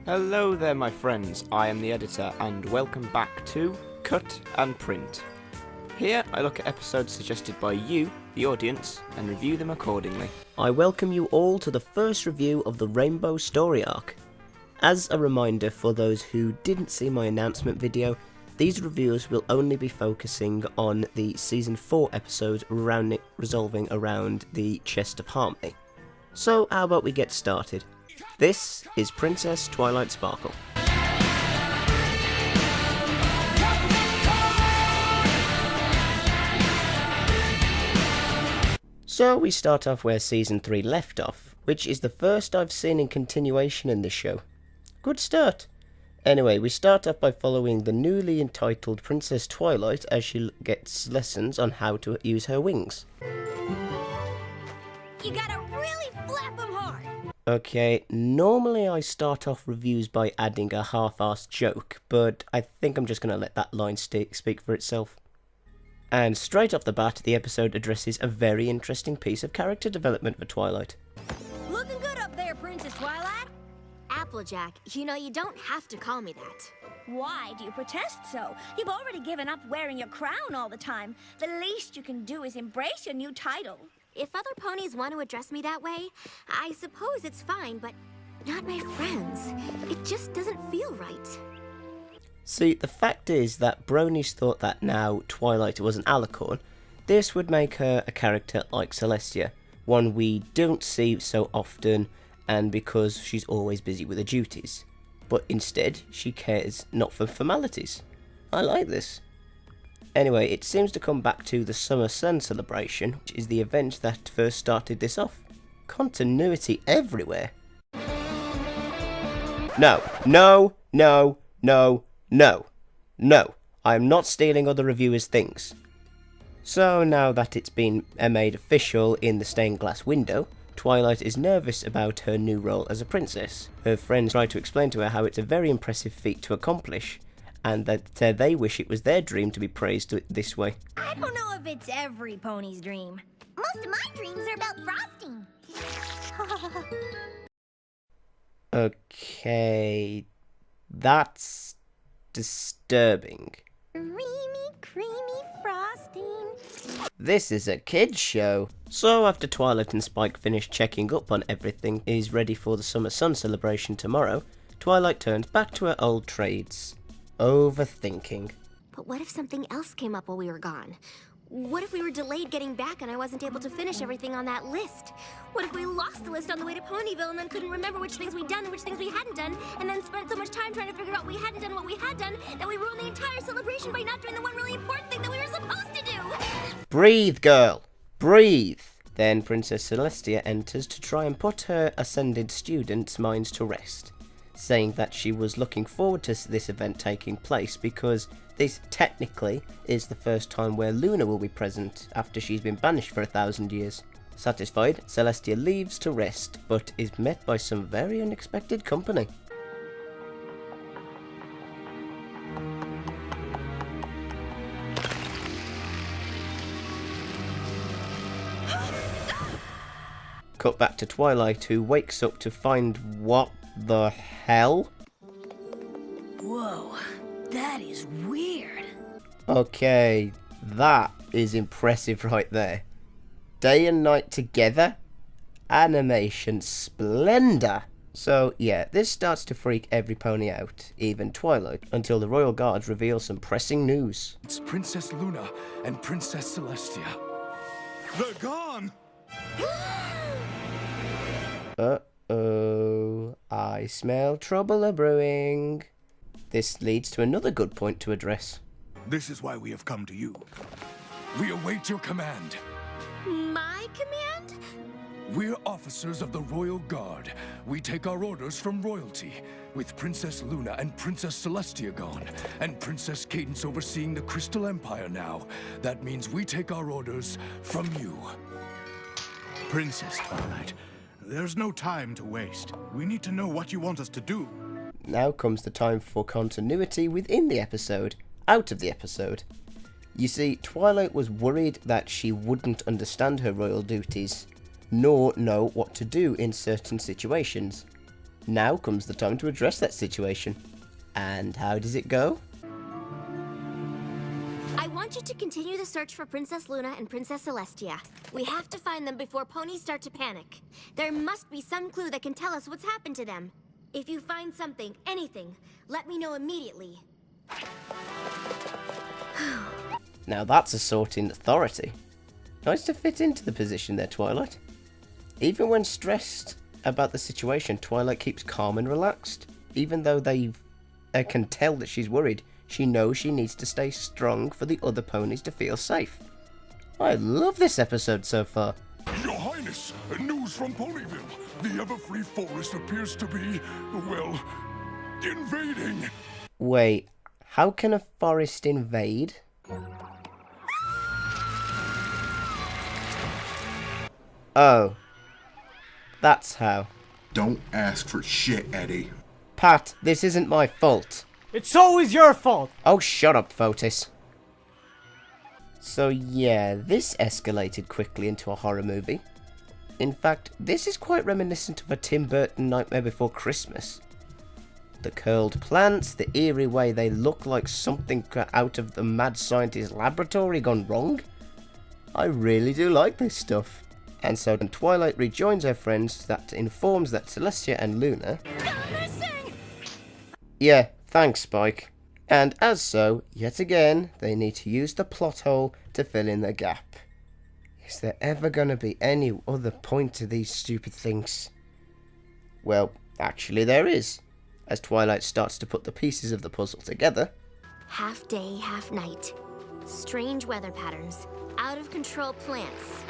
Hello there my friends, I am the editor and welcome back to Cut and Print. Here I look at episodes suggested by you, the audience, and review them accordingly. I welcome you all to the first review of the Rainbow Story Arc. As a reminder for those who didn't see my announcement video, these reviews will only be focusing on the Season 4 episode resolving around the Chest of Harmony. So how about we get started? This is Princess Twilight Sparkle. So we start off where Season 3 left off, which is the first I've seen in continuation in this show. Good start. Anyway, we start off by following the newly entitled Princess Twilight as she gets lessons on how to use her wings. You gotta really flap them hard. Okay, normally I start off reviews by adding a half-assed joke, but I think I'm just going to let that line speak for itself. And straight off the bat, the episode addresses a very interesting piece of character development for Twilight. Looking good up there, Princess Twilight. Applejack, you know you don't have to call me that. Why do you protest so? You've already given up wearing your crown all the time. The least you can do is embrace your new title. If other ponies want to address me that way, I suppose it's fine, but not my friends. It just doesn't feel right. See, the fact is that Bronies thought that now Twilight was an alicorn, this would make her a character like Celestia, one we don't see so often, and because she's always busy with her duties. But instead, she cares not for formalities. I like this. Anyway, it seems to come back to the Summer Sun celebration, which is the event that first started this off. Continuity everywhere. No. I am not stealing other reviewers' things. So now that it's been made official in the stained glass window, Twilight is nervous about her new role as a princess. Her friends try to explain to her how it's a very impressive feat to accomplish, and that they wish it was their dream to be praised this way. I don't know if it's every pony's dream. Most of my dreams are about frosting. Okay, that's disturbing. Creamy frosting. This is a kid's show. So after Twilight and Spike finish checking up on everything is ready for the Summer Sun celebration tomorrow, Twilight turns back to her old trades. Overthinking. But what if something else came up while we were gone? What if we were delayed getting back and I wasn't able to finish everything on that list? What if we lost the list on the way to Ponyville and then couldn't remember which things we'd done and which things we hadn't done, and then spent so much time trying to figure out what we hadn't done what we had done that we ruined the entire celebration by not doing the one really important thing that we were supposed to do? Breathe, girl. Breathe. Then Princess Celestia enters to try and put her ascended students' minds to rest, saying that she was looking forward to this event taking place because this technically is the first time where Luna will be present after she's been banished for 1,000 years. Satisfied, Celestia leaves to rest, but is met by some very unexpected company. Cut back to Twilight, who wakes up to find what the hell? Whoa, that is weird. Okay, that is impressive right there. Day and night together? Animation splendor! So yeah, this starts to freak every pony out, even Twilight, until the Royal Guards reveal some pressing news. It's Princess Luna and Princess Celestia. They're gone! Uh-oh, I smell trouble a-brewing. This leads to another good point to address. This is why we have come to you. We await your command. My command? We're officers of the Royal Guard. We take our orders from royalty. With Princess Luna and Princess Celestia gone, and Princess Cadance overseeing the Crystal Empire now, that means we take our orders from you. Princess Twilight, there's no time to waste. We need to know what you want us to do. Now comes the time for continuity within the episode, out of the episode. You see, Twilight was worried that she wouldn't understand her royal duties, nor know what to do in certain situations. Now comes the time to address that situation. And how does it go? I want you to continue the search for Princess Luna and Princess Celestia. We have to find them before ponies start to panic. There must be some clue that can tell us what's happened to them. If you find something, anything, let me know immediately. Now that's assaulting authority. Nice to fit into the position there, Twilight. Even when stressed about the situation, Twilight keeps calm and relaxed. Even though they can tell that she's worried, she knows she needs to stay strong for the other ponies to feel safe. I love this episode so far. Your Highness, news from Ponyville. The Everfree Forest appears to be, well, invading. Wait, how can a forest invade? Oh, that's how. Don't ask for shit, Eddie. Pat, this isn't my fault. It's always your fault! Oh, shut up, Fotis. So yeah, this escalated quickly into a horror movie. In fact, this is quite reminiscent of a Tim Burton Nightmare Before Christmas. The curled plants, the eerie way they look like something out of the mad scientist laboratory gone wrong. I really do like this stuff. And so when Twilight rejoins her friends, that informs that Celestia and Luna... Yeah, thanks, Spike. And as so, yet again, they need to use the plot hole to fill in the gap. Is there ever going to be any other point to these stupid things? Well, actually there is, as Twilight starts to put the pieces of the puzzle together. Half day, half night. Strange weather patterns. Out of control plants.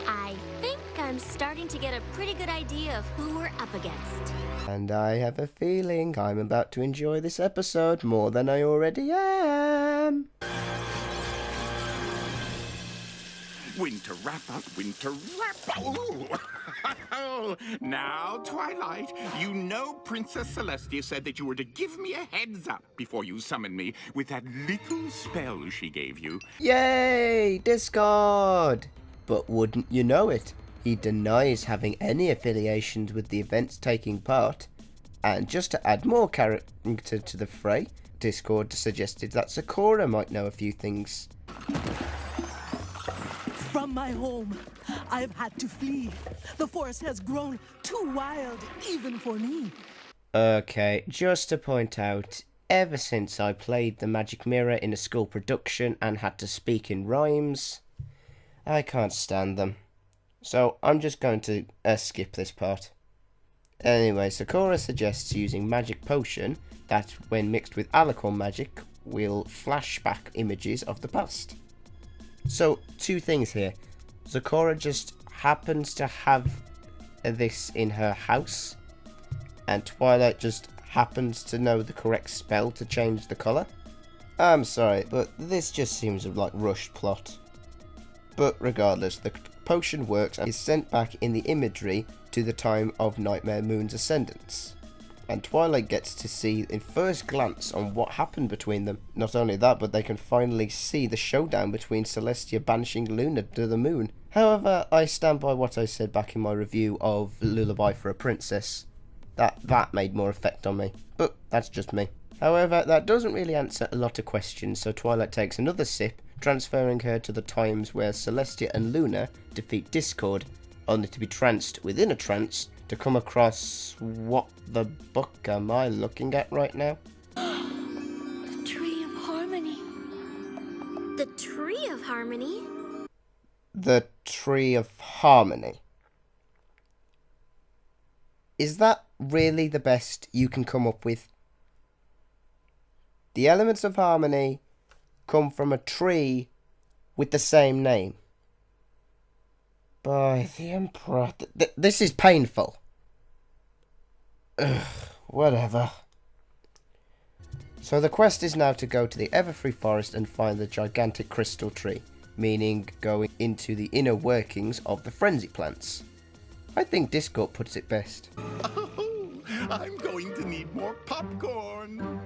I think I'm starting to get a pretty good idea of who we're up against. And I have a feeling I'm about to enjoy this episode more than I already am. Winter wrap-up, winter wrap-up. Ooh. Now, Twilight, you know Princess Celestia said that you were to give me a heads up before you summon me with that little spell she gave you. Yay! Discord! But wouldn't you know it, he denies having any affiliations with the events taking part. And just to add more character to the fray, Discord suggested that Sakura might know a few things. From my home, I've had to flee. The forest has grown too wild, even for me. Okay, just to point out, ever since I played the Magic Mirror in a school production and had to speak in rhymes, I can't stand them. So I'm just going to skip this part. Anyway, Sakura suggests using Magic Potion that, when mixed with Alicorn magic, will flash back images of the past. So, two things here. Sakura just happens to have this in her house, and Twilight just happens to know the correct spell to change the colour. I'm sorry, but this just seems like rushed plot. But regardless, the potion works and is sent back in the imagery to the time of Nightmare Moon's ascendance. And Twilight gets to see in first glance on what happened between them. Not only that, but they can finally see the showdown between Celestia banishing Luna to the moon. However, I stand by what I said back in my review of Lullaby for a Princess. That made more effect on me. But that's just me. However, that doesn't really answer a lot of questions, so Twilight takes another sip, transferring her to the times where Celestia and Luna defeat Discord, only to be tranced within a trance to come across... what the book am I looking at right now? The Tree of Harmony. The Tree of Harmony? The Tree of Harmony. Is that really the best you can come up with? The elements of harmony come from a tree with the same name. By the Emperor... this is painful. Ugh, whatever. So the quest is now to go to the Everfree Forest and find the gigantic crystal tree, meaning going into the inner workings of the frenzy plants. I think Discord puts it best. Oh, I'm going to need more popcorn.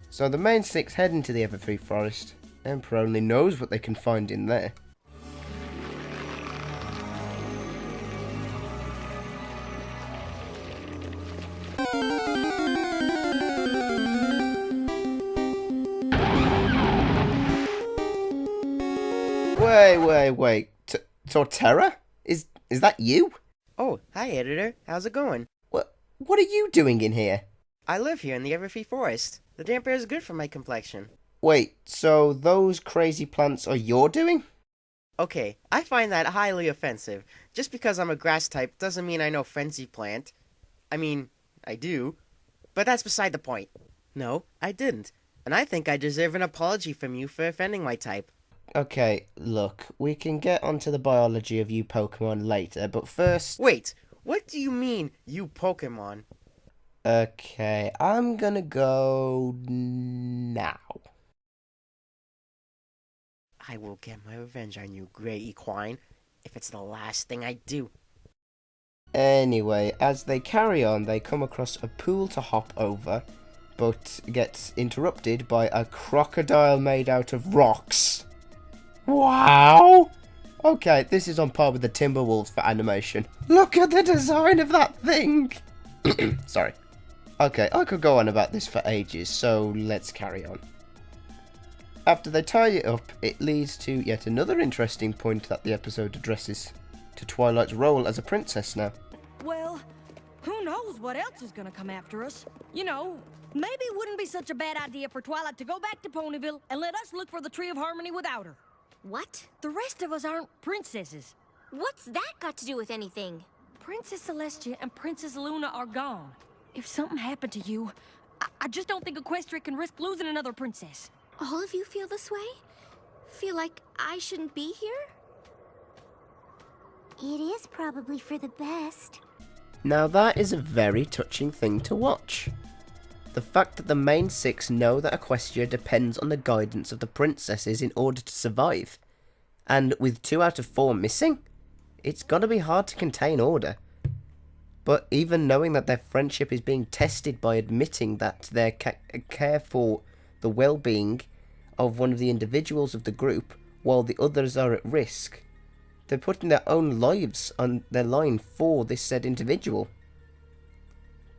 So the main six head into the Everfree Forest. Emperor only knows what they can find in there. Wait. Torterra? Is that you? Oh, hi, editor. How's it going? What are you doing in here? I live here in the Everfree Forest. The damp air is good for my complexion. Wait, so those crazy plants are your doing? Okay, I find that highly offensive. Just because I'm a grass type doesn't mean I know Frenzy Plant. I mean, I do. But that's beside the point. No, I didn't. And I think I deserve an apology from you for offending my type. Okay, look, we can get onto the biology of you Pokemon later, but first... Wait, what do you mean, you Pokemon? Okay, I'm gonna go now. I will get my revenge on you, Grey Equine, if it's the last thing I do. Anyway, as they carry on, they come across a pool to hop over, but gets interrupted by a crocodile made out of rocks. Wow! Okay, this is on par with the Timberwolves for animation. Look at the design of that thing! Sorry. Okay, I could go on about this for ages, so let's carry on. After they tie it up, it leads to yet another interesting point that the episode addresses, to Twilight's role as a princess now. Well, who knows what else is gonna come after us? You know, maybe it wouldn't be such a bad idea for Twilight to go back to Ponyville and let us look for the Tree of Harmony without her. What? The rest of us aren't princesses. What's that got to do with anything? Princess Celestia and Princess Luna are gone. If something happened to you, I just don't think Equestria can risk losing another princess. All of you feel this way? Feel like I shouldn't be here? It is probably for the best. Now that is a very touching thing to watch. The fact that the main six know that Equestria depends on the guidance of the princesses in order to survive. And with 2 out of 4 missing, it's gotta be hard to contain order. But even knowing that their friendship is being tested by admitting that they care for the well-being of one of the individuals of the group while the others are at risk, they're putting their own lives on their line for this said individual.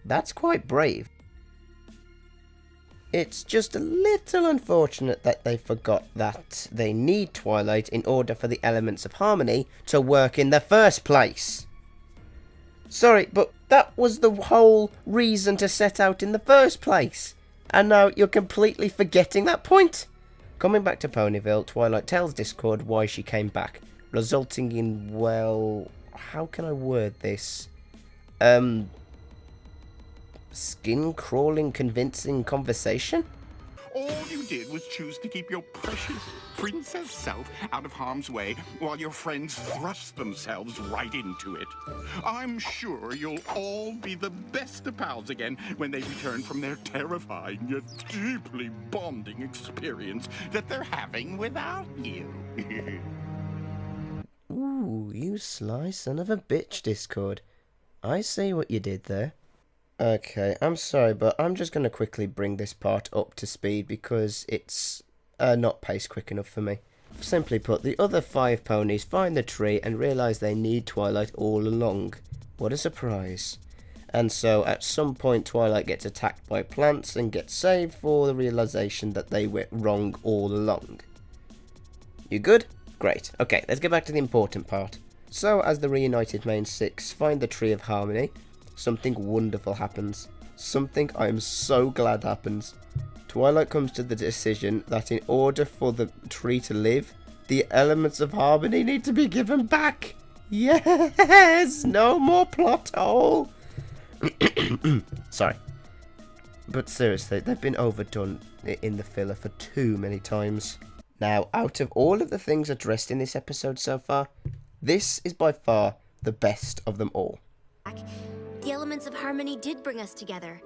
That's quite brave. It's just a little unfortunate that they forgot that they need Twilight in order for the elements of harmony to work in the first place. Sorry, but that was the whole reason to set out in the first place. And now you're completely forgetting that point? Coming back to Ponyville, Twilight tells Discord why she came back, resulting in, well, how can I word this? Skin-crawling, convincing conversation? All you did was choose to keep your precious princess self out of harm's way while your friends thrust themselves right into it. I'm sure you'll all be the best of pals again when they return from their terrifying yet deeply bonding experience that they're having without you. Ooh, you sly son of a bitch, Discord. I see what you did there. Okay, I'm sorry, but I'm just going to quickly bring this part up to speed because it's not paced quick enough for me. Simply put, the other 5 ponies find the tree and realise they need Twilight all along. What a surprise. And so at some point Twilight gets attacked by plants and gets saved for the realisation that they went wrong all along. You good? Great. Okay, let's get back to the important part. So as the reunited main 6 find the Tree of Harmony, something wonderful happens. Something I am so glad happens. Twilight comes to the decision that in order for the tree to live, the elements of harmony need to be given back. Yes! No more plot hole! Sorry. But seriously, they've been overdone in the filler for too many times. Now, out of all of the things addressed in this episode so far, this is by far the best of them all. The elements of harmony did bring us together,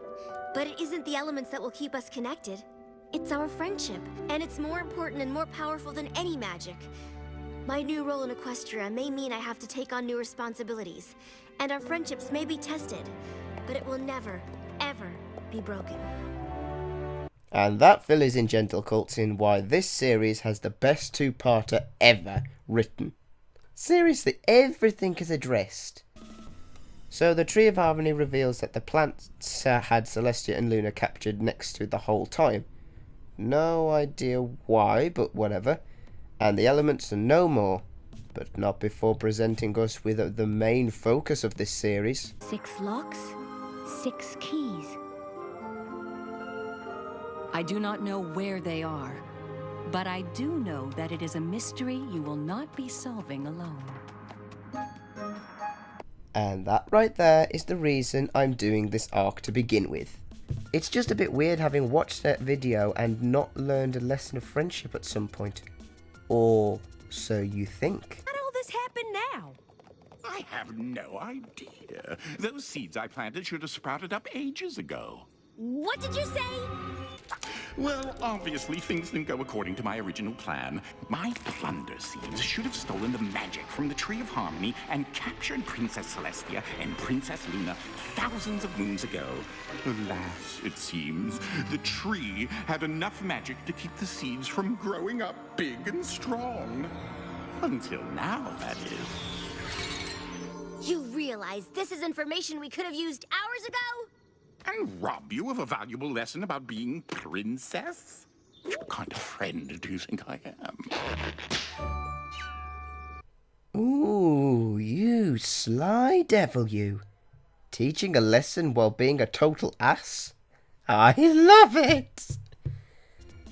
but it isn't the elements that will keep us connected. It's our friendship, and it's more important and more powerful than any magic. My new role in Equestria may mean I have to take on new responsibilities, and our friendships may be tested, but it will never, ever be broken. And that fills in Gentle Cults in why this series has the best 2-parter ever written. Seriously, everything is addressed. So the Tree of Harmony reveals that the plants had Celestia and Luna captured next to the whole time. No idea why, but whatever. And the elements are no more, but not before presenting us with the main focus of this series. 6 locks, 6 keys. I do not know where they are, but I do know that it is a mystery you will not be solving alone. And that right there is the reason I'm doing this arc to begin with. It's just a bit weird having watched that video and not learned a lesson of friendship at some point. Or so you think. How'd all this happen now? I have no idea. Those seeds I planted should have sprouted up ages ago. What did you say? Well, obviously things didn't go according to my original plan. My plunder seeds should have stolen the magic from the Tree of Harmony and captured Princess Celestia and Princess Luna thousands of moons ago. Alas, it seems, the tree had enough magic to keep the seeds from growing up big and strong. Until now, that is. You realize this is information we could have used hours ago? And rob you of a valuable lesson about being princess? What kind of friend do you think I am? Ooh, you sly devil, you. Teaching a lesson while being a total ass? I love it!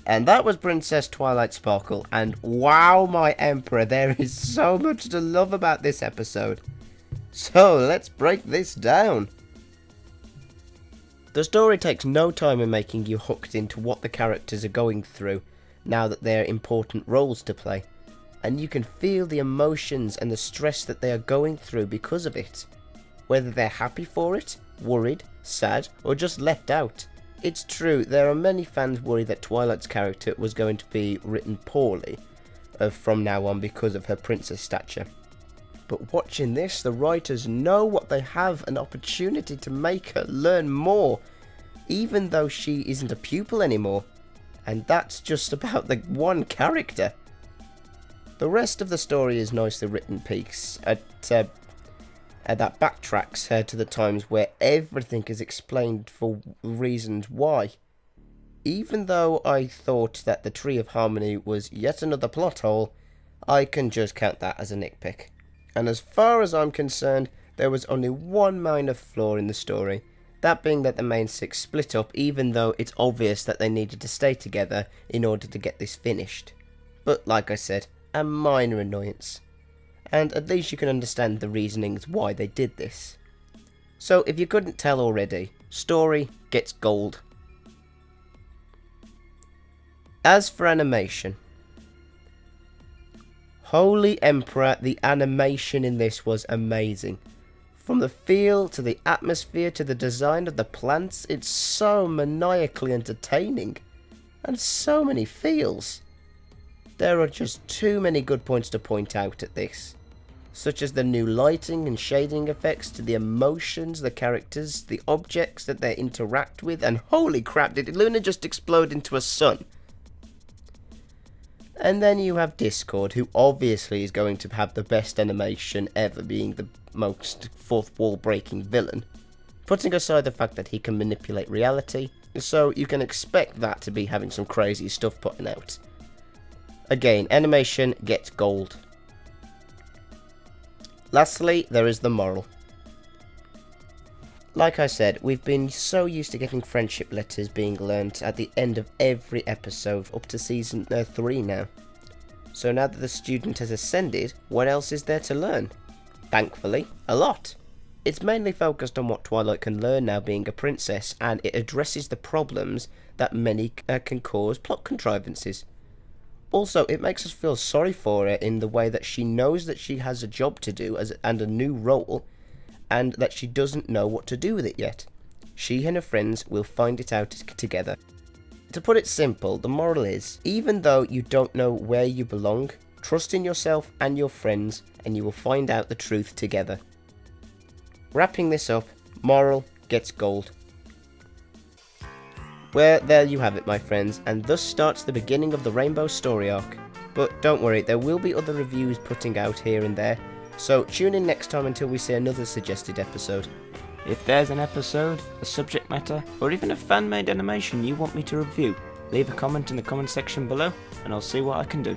And that was Princess Twilight Sparkle, and wow, my Emperor, there is so much to love about this episode. So, let's break this down. The story takes no time in making you hooked into what the characters are going through now that they're important roles to play, and you can feel the emotions and the stress that they are going through because of it. Whether they're happy for it, worried, sad, or just left out. It's true, there are many fans worried that Twilight's character was going to be written poorly from now on because of her princess stature. But watching this, the writers know what they have, an opportunity to make her learn more, even though she isn't a pupil anymore. And that's just about the one character. The rest of the story is nicely written piece that backtracks her to the times where everything is explained for reasons why. Even though I thought that the Tree of Harmony was yet another plot hole, I can just count that as a nitpick. And as far as I'm concerned, there was only one minor flaw in the story, that being that the main 6 split up even though it's obvious that they needed to stay together in order to get this finished. But like I said, a minor annoyance. And at least you can understand the reasonings why they did this. So if you couldn't tell already, story gets gold. As for animation, Holy Emperor, the animation in this was amazing. From the feel to the atmosphere to the design of the plants, it's so maniacally entertaining. And so many feels. There are just too many good points to point out at this. Such as the new lighting and shading effects to the emotions, the characters, the objects that they interact with, and holy crap, did Luna just explode into a sun? And then you have Discord, who obviously is going to have the best animation ever, being the most fourth wall breaking villain. Putting aside the fact that he can manipulate reality, so you can expect that to be having some crazy stuff putting out. Again, animation gets gold. Lastly, there is the moral. Like I said, we've been so used to getting friendship letters being learnt at the end of every episode up to season 3 now. So now that the student has ascended, what else is there to learn? Thankfully, a lot. It's mainly focused on what Twilight can learn now being a princess, and it addresses the problems that many can cause plot contrivances. Also, it makes us feel sorry for her in the way that she knows that she has a job to do and a new role, and that she doesn't know what to do with it yet. She and her friends will find it out together. To put it simple, the moral is, even though you don't know where you belong, trust in yourself and your friends, and you will find out the truth together. Wrapping this up, moral gets gold. Well, there you have it, my friends, and thus starts the beginning of the Rainbow story arc. But don't worry, there will be other reviews putting out here and there, So tune in next time until we see another suggested episode. If there's an episode, a subject matter, or even a fan-made animation you want me to review, leave a comment in the comment section below, and I'll see what I can do.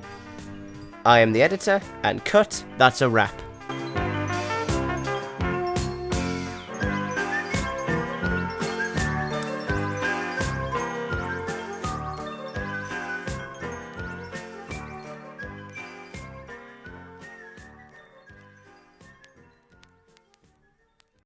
I am the editor, and cut, that's a wrap.